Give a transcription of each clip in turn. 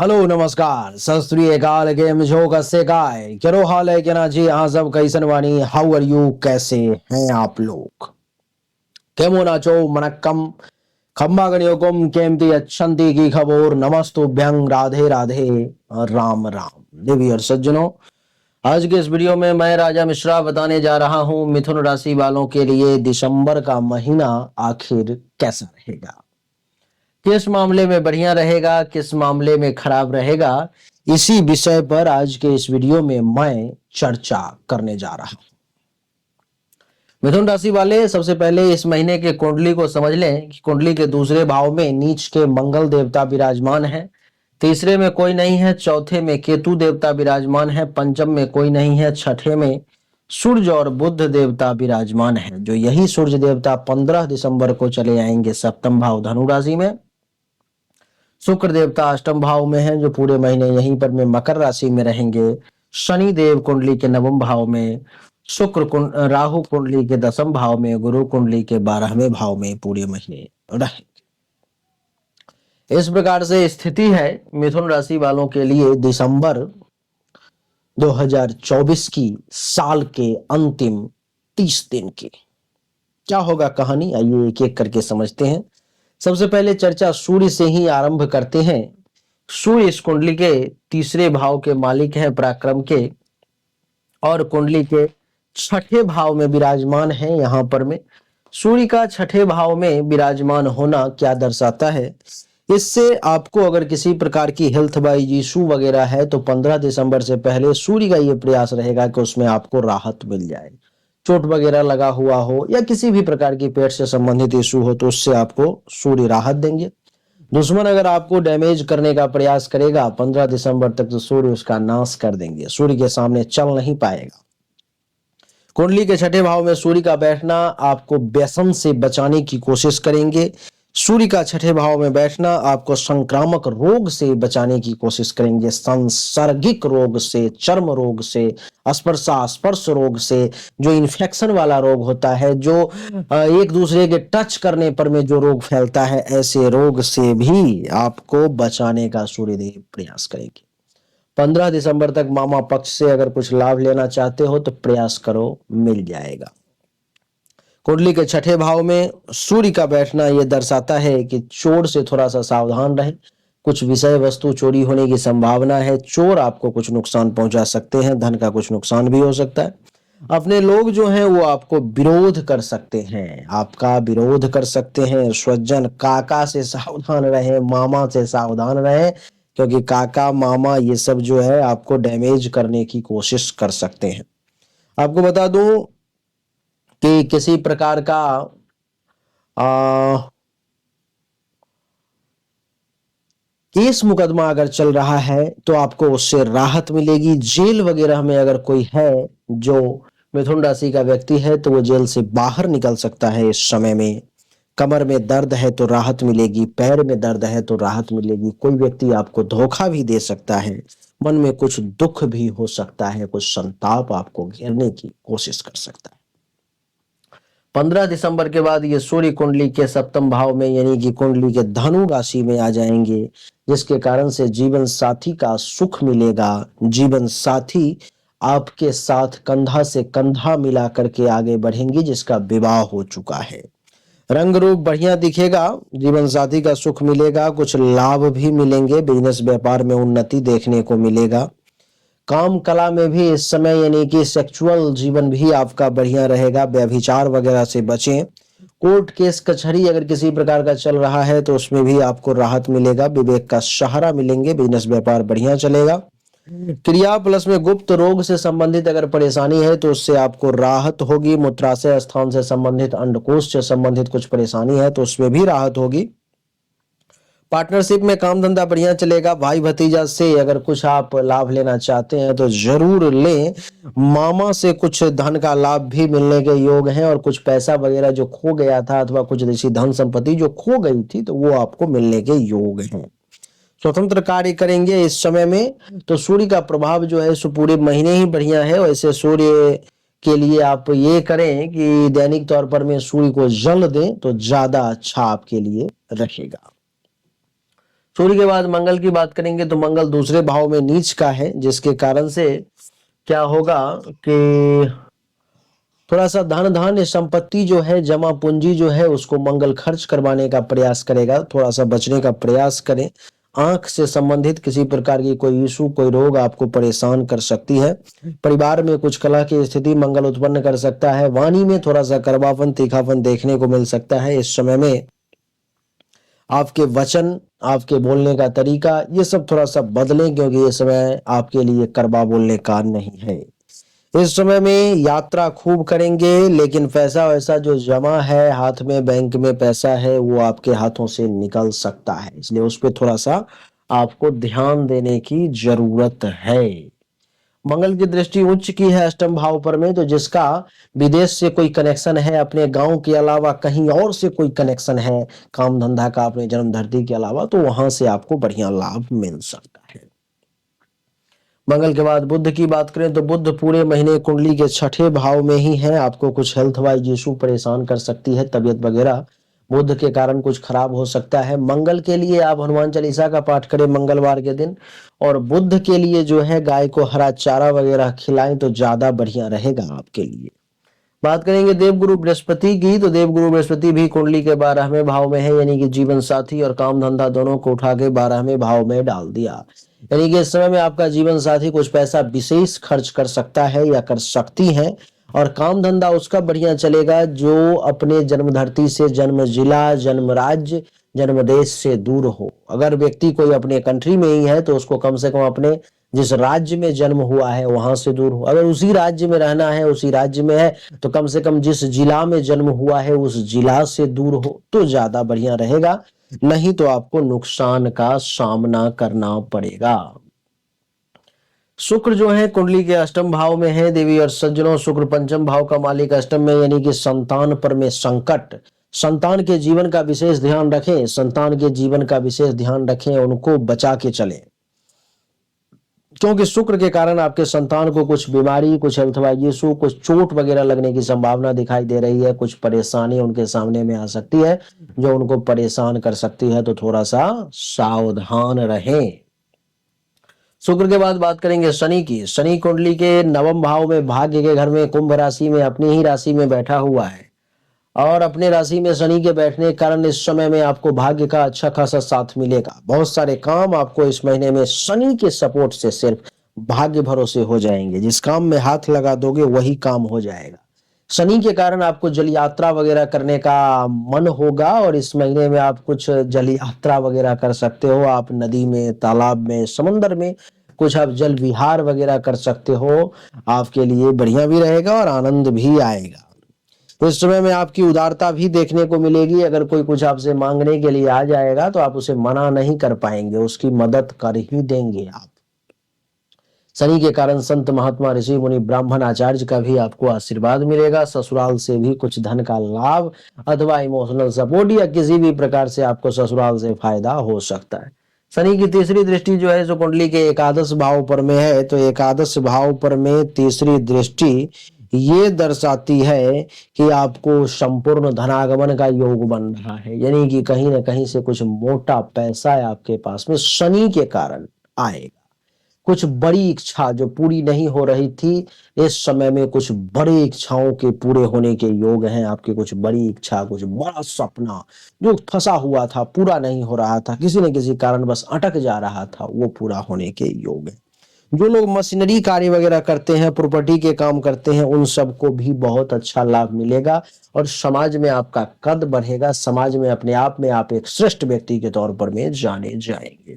Hello नमस्कार सत श्री अकाल केम छो कसे काय केरो हाल है केना जी यहाँ सब कैसन वानी हाउ आर यू कैसे हैं आप लोग केमो नाचो मनक्कम खम्बा गणयोगम केमती अच्छंती की खबर नमस्तुभ्यं राधे राधे राम राम देवी और सज्जनों। आज के इस वीडियो में मैं राजा मिश्रा बताने जा रहा हूं मिथुन राशि वालों के लिए दिसंबर का महीना आखिर कैसा रहेगा, किस मामले में बढ़िया रहेगा, किस मामले में खराब रहेगा। इसी विषय पर आज के इस वीडियो में मैं चर्चा करने जा रहा हूं। मिथुन राशि वाले सबसे पहले इस महीने के कुंडली को समझ लें कि कुंडली के दूसरे भाव में नीच के मंगल देवता विराजमान है, तीसरे में कोई नहीं है, चौथे में केतु देवता विराजमान है, पंचम में कोई नहीं है, छठे में सूर्य और बुध देवता विराजमान है। जो यही सूर्य देवता 15 दिसंबर को चले आएंगे सप्तम भाव धनु राशि में। शुक्र देवता अष्टम भाव में है जो पूरे महीने यहीं पर में मकर राशि में रहेंगे। शनि देव कुंडली के नवम भाव में, राहु कुंडली के 10वें भाव में, गुरु कुंडली के 12वें भाव में पूरे महीने रहेंगे। इस प्रकार से स्थिति है मिथुन राशि वालों के लिए दिसंबर 2024 की साल के अंतिम 30 दिन की। क्या होगा कहानी, आइए एक एक करके समझते हैं। सबसे पहले चर्चा सूर्य से ही आरंभ करते हैं। सूर्य इस कुंडली के तीसरे भाव के मालिक हैं, पराक्रम के, और कुंडली के छठे भाव में विराजमान है। यहां पर में सूर्य का छठे भाव में विराजमान होना क्या दर्शाता है, इससे आपको अगर किसी प्रकार की हेल्थ वाइज इशू वगैरह है तो 15 दिसंबर से पहले सूर्य का ये प्रयास रहेगा कि उसमें आपको राहत मिल जाए। चोट वगैरह लगा हुआ हो या किसी भी प्रकार की पेट से संबंधित इशू हो तो उससे आपको सूर्य राहत देंगे। दुश्मन अगर आपको डैमेज करने का प्रयास करेगा 15 दिसंबर तक तो सूर्य उसका नाश कर देंगे, सूर्य के सामने चल नहीं पाएगा। कुंडली के छठे भाव में सूर्य का बैठना आपको व्यसन से बचाने की कोशिश करेंगे। सूर्य का छठे भाव में बैठना आपको संक्रामक रोग से बचाने की कोशिश करेंगे, सांसर्गिक रोग से, चर्म रोग से, स्पर्श रोग से, जो इन्फेक्शन वाला रोग होता है, जो एक दूसरे के टच करने पर में जो रोग फैलता है, ऐसे रोग से भी आपको बचाने का सूर्यदेव प्रयास करेंगे। 15 दिसंबर तक मामा पक्ष से अगर कुछ लाभ लेना चाहते हो तो प्रयास करो, मिल जाएगा। कुंडली के छठे भाव में सूर्य का बैठना यह दर्शाता है कि चोर से थोड़ा सा सावधान रहें। कुछ विषय वस्तु चोरी होने की संभावना है, चोर आपको कुछ नुकसान पहुंचा सकते हैं, धन का कुछ नुकसान भी हो सकता है। अपने लोग जो हैं वो आपको विरोध कर सकते हैं, आपका विरोध कर सकते हैं। स्वजन काका से सावधान रहें, मामा से सावधान रहें, क्योंकि काका मामा ये सब जो है आपको डैमेज करने की कोशिश कर सकते हैं। आपको बता दूं कि किसी प्रकार का केस मुकदमा अगर चल रहा है तो आपको उससे राहत मिलेगी। जेल वगैरह में अगर कोई है जो मिथुन राशि का व्यक्ति है तो वो जेल से बाहर निकल सकता है इस समय में। कमर में दर्द है तो राहत मिलेगी, पैर में दर्द है तो राहत मिलेगी। कोई व्यक्ति आपको धोखा भी दे सकता है, मन में कुछ दुख भी हो सकता है, कुछ संताप आपको घेरने की कोशिश कर सकता है। 15 दिसंबर के बाद ये सूर्य कुंडली के सप्तम भाव में यानी कि कुंडली के धनु राशि में आ जाएंगे, जिसके कारण से जीवन साथी का सुख मिलेगा। जीवन साथी आपके साथ कंधा से कंधा मिला करके आगे बढ़ेंगे जिसका विवाह हो चुका है। रंग रूप बढ़िया दिखेगा, जीवन साथी का सुख मिलेगा, कुछ लाभ भी मिलेंगे, बिजनेस व्यापार में उन्नति देखने को मिलेगा। काम कला में भी इस समय यानी कि सेक्सुअल जीवन भी आपका बढ़िया रहेगा, व्यभिचार वगैरह से बचें। कोर्ट केस कचहरी अगर किसी प्रकार का चल रहा है तो उसमें भी आपको राहत मिलेगा, विवेक का सहारा मिलेंगे, बिजनेस व्यापार बढ़िया चलेगा। क्रिया प्लस में गुप्त रोग से संबंधित अगर परेशानी है तो उससे आपको राहत होगी। मूत्राशय स्थान से संबंधित, अंडकोश से संबंधित कुछ परेशानी है तो उसमें भी राहत होगी। पार्टनरशिप में काम धंधा बढ़िया चलेगा। भाई भतीजा से अगर कुछ आप लाभ लेना चाहते हैं तो जरूर लें। मामा से कुछ धन का लाभ भी मिलने के योग हैं और कुछ पैसा वगैरह जो खो गया था अथवा कुछ ऐसी धन संपत्ति जो खो गई थी तो वो आपको मिलने के योग हैं। स्वतंत्र कार्य करेंगे इस समय में तो सूर्य का प्रभाव जो है सो पूरे महीने ही बढ़िया है। वैसे सूर्य के लिए आप ये करें कि दैनिक तौर पर में सूर्य को जल दें तो ज्यादा अच्छा आपके लिए रहेगा। सूर्य के बाद मंगल की बात करेंगे तो मंगल दूसरे भाव में नीच का है, जिसके कारण से क्या होगा कि थोड़ा सा धन धान्य संपत्ति जो है, जमा पूंजी जो है, उसको मंगल खर्च करवाने का प्रयास करेगा। थोड़ा सा बचने का प्रयास करें। आंख से संबंधित किसी प्रकार की कोई इशू, कोई रोग आपको परेशान कर सकती है। परिवार में कुछ कलह की स्थिति मंगल उत्पन्न कर सकता है। वाणी में थोड़ा सा कड़वापन, तीखापन देखने को मिल सकता है। इस समय में आपके वचन, आपके बोलने का तरीका, ये सब थोड़ा सा बदलें, क्योंकि ये समय आपके लिए कड़वा बोलने का नहीं है। इस समय में यात्रा खूब करेंगे, लेकिन पैसा वैसा जो जमा है हाथ में, बैंक में पैसा है, वो आपके हाथों से निकल सकता है, इसलिए उस पर थोड़ा सा आपको ध्यान देने की जरूरत है। मंगल की दृष्टि उच्च की है अष्टम भाव पर में, तो जिसका विदेश से कोई कनेक्शन है, अपने गांव के अलावा कहीं और से कोई कनेक्शन है, काम धंधा का अपने जन्म धरती के अलावा, तो वहां से आपको बढ़िया लाभ मिल सकता है। मंगल के बाद बुध की बात करें तो बुध पूरे महीने कुंडली के छठे भाव में ही है। आपको कुछ हेल्थ वाइज इशू परेशान कर सकती है, तबियत वगैरह बुध के कारण कुछ खराब हो सकता है। मंगल के लिए आप हनुमान चालीसा का पाठ करें मंगलवार के दिन, और बुध के लिए जो है गाय को हरा चारा वगैरह खिलाएं तो ज्यादा बढ़िया रहेगा आपके लिए। बात करेंगे देवगुरु बृहस्पति की, तो देवगुरु बृहस्पति भी कुंडली के 12वें भाव में है, यानी कि जीवन साथी और काम धंधा दोनों को उठा के 12वें भाव में डाल दिया। यानी कि इस समय में आपका जीवन साथी कुछ पैसा विशेष खर्च कर सकता है या कर सकती है, और काम धंधा उसका बढ़िया चलेगा जो अपने जन्म धरती से, जन्म जिला, जन्म राज्य, जन्म देश से दूर हो। अगर व्यक्ति कोई अपने कंट्री में ही है तो उसको कम से कम अपने जिस राज्य में जन्म हुआ है वहां से दूर हो। अगर उसी राज्य में रहना है, उसी राज्य में है, तो कम से कम जिस जिला में जन्म हुआ है उस जिला से दूर हो तो ज्यादा बढ़िया रहेगा, नहीं तो आपको नुकसान का सामना करना पड़ेगा। शुक्र जो है कुंडली के अष्टम भाव में है। देवी और सज्जनों, शुक्र पंचम भाव का मालिक अष्टम में, यानी कि संतान पर में संकट। संतान के जीवन का विशेष ध्यान रखें, संतान के जीवन का विशेष ध्यान रखें, उनको बचा के चलें, क्योंकि शुक्र के कारण आपके संतान को कुछ बीमारी, कुछ हेल्थ वाइज इशू, कुछ चोट वगैरह लगने की संभावना दिखाई दे रही है। कुछ परेशानी उनके सामने में आ सकती है जो उनको परेशान कर सकती है, तो थोड़ा सा सावधान रहें। शुक्र के बाद बात करेंगे शनि की। शनि कुंडली के नवम भाव में, भाग्य के घर में, कुंभ राशि में, अपनी ही राशि में बैठा हुआ है, और अपने राशि में शनि के बैठने के कारण इस समय में आपको भाग्य का अच्छा खासा साथ मिलेगा। बहुत सारे काम आपको इस महीने में शनि के सपोर्ट से सिर्फ भाग्य भरोसे हो जाएंगे। जिस काम में हाथ लगा दोगे वही काम हो जाएगा। शनि के कारण आपको जल यात्रा वगैरह करने का मन होगा, और इस महीने में आप कुछ जल यात्रा वगैरह कर सकते हो। आप नदी में, तालाब में, समंदर में कुछ आप जल विहार वगैरह कर सकते हो। आपके लिए बढ़िया भी रहेगा और आनंद भी आएगा। इस समय में आपकी उदारता भी देखने को मिलेगी। अगर कोई कुछ आपसे मांगने के लिए आ जाएगा तो आप उसे मना नहीं कर पाएंगे, उसकी मदद कर ही देंगे आप। शनि के कारण संत महात्मा, ऋषि मुनि, ब्राह्मण, आचार्य का भी आपको आशीर्वाद मिलेगा। ससुराल से भी कुछ धन का लाभ अथवा इमोशनल सपोर्ट या किसी भी प्रकार से आपको ससुराल से फायदा हो सकता है। शनि की तीसरी दृष्टि जो है जो कुंडली के एकादश भाव पर में है, तो एकादश भाव पर में तीसरी दृष्टि ये दर्शाती है कि आपको संपूर्ण धनागमन का योग बन रहा है, यानी कि कहीं ना कहीं से कुछ मोटा पैसा आपके पास में शनि के कारण आएगा। कुछ बड़ी इच्छा जो पूरी नहीं हो रही थी, इस समय में कुछ बड़ी इच्छाओं के पूरे होने के योग हैं। आपकी कुछ बड़ी इच्छा, कुछ बड़ा सपना जो फंसा हुआ था, पूरा नहीं हो रहा था, किसी न किसी कारण बस अटक जा रहा था, वो पूरा होने के योग है। जो लोग मशीनरी कार्य वगैरह करते हैं, प्रॉपर्टी के काम करते हैं, उन सबको भी बहुत अच्छा लाभ मिलेगा, और समाज में आपका कद बढ़ेगा। समाज में अपने आप में आप एक श्रेष्ठ व्यक्ति के तौर पर में जाने जाएंगे।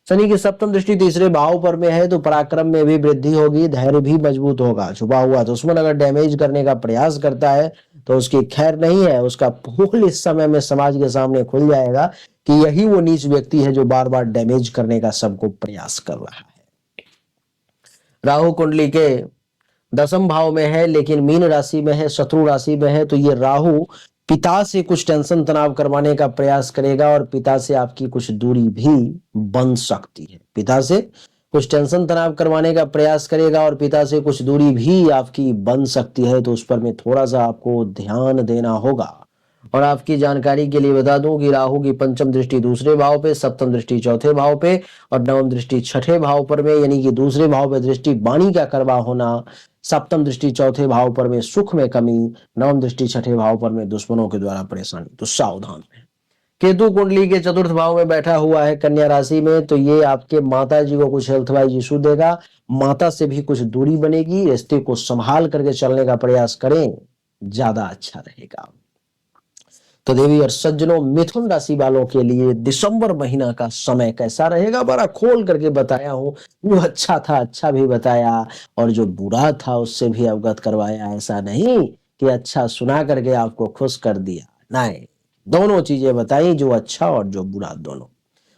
शनि की सप्तम दृष्टि तीसरे भाव पर में है, तो पराक्रम में भी वृद्धि होगी, धैर्य भी मजबूत होगा। छुपा हुआ दुश्मन अगर डैमेज करने का प्रयास करता है तो उसकी खैर नहीं है। उसका पोल इस समय में समाज के सामने खुल जाएगा कि यही वो नीच व्यक्ति है जो बार बार डैमेज करने का सबको प्रयास कर रहा है। राहु कुंडली के दसम भाव में है, लेकिन मीन राशि में है, शत्रु राशि में है, तो ये राहु पिता से कुछ टेंशन तनाव करवाने का प्रयास करेगा, और पिता से आपकी कुछ दूरी भी बन सकती है। पिता से कुछ टेंशन तनाव करवाने का प्रयास करेगा और पिता से कुछ दूरी भी आपकी बन सकती है, तो उस पर में थोड़ा सा आपको ध्यान देना होगा। और आपकी जानकारी के लिए बता दूं कि राहु की पंचम दृष्टि दूसरे भाव पे, सप्तम दृष्टि चौथे भाव पे और नवम दृष्टि छठे भाव पर में, यानी कि दूसरे भाव पे दृष्टि वाणी का करवा होना, सप्तम दृष्टि चौथे भाव पर में सुख में कमी, नवम दृष्टि छठे भाव पर में दुश्मनों के द्वारा परेशानी, तो सावधान रहें। केतु कुंडली के चतुर्थ भाव में बैठा हुआ है कन्या राशि में, तो ये आपके माता जी को कुछ हेल्थ वाइज इशू देगा, माता से भी कुछ दूरी बनेगी, रिश्ते को संभाल करके चलने का प्रयास करें, ज्यादा अच्छा रहेगा। तो देवी और सज्जनों, मिथुन राशि वालों के लिए दिसंबर महीना का समय कैसा रहेगा बड़ा खोल करके बताया हूं। जो अच्छा था अच्छा भी बताया और जो बुरा था उससे भी अवगत करवाया। ऐसा नहीं कि अच्छा सुना करके आपको खुश कर दिया, नहीं, दोनों चीजें बताई, जो अच्छा और जो बुरा दोनों।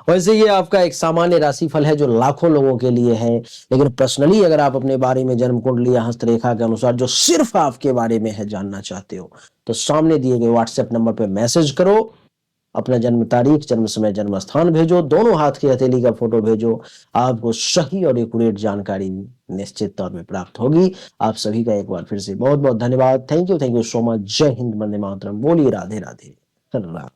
वैसे ये आपका एक सामान्य राशिफल है जो लाखों लोगों के लिए है, लेकिन पर्सनली अगर आप अपने बारे में जन्म कुंडली या हस्तरेखा के अनुसार जो सिर्फ आपके बारे में है जानना चाहते हो, तो सामने दिए गए व्हाट्सएप नंबर पे मैसेज करो, अपना जन्म तारीख, जन्म समय, जन्म स्थान भेजो, दोनों हाथ की हथेली का फोटो भेजो, आपको सही और एक्यूरेट जानकारी निश्चित तौर पे प्राप्त होगी। आप सभी का एक बार फिर से बहुत बहुत धन्यवाद। Thank you so much. जय हिंद, वंदे मातरम। बोलिए राधे राधे। राम।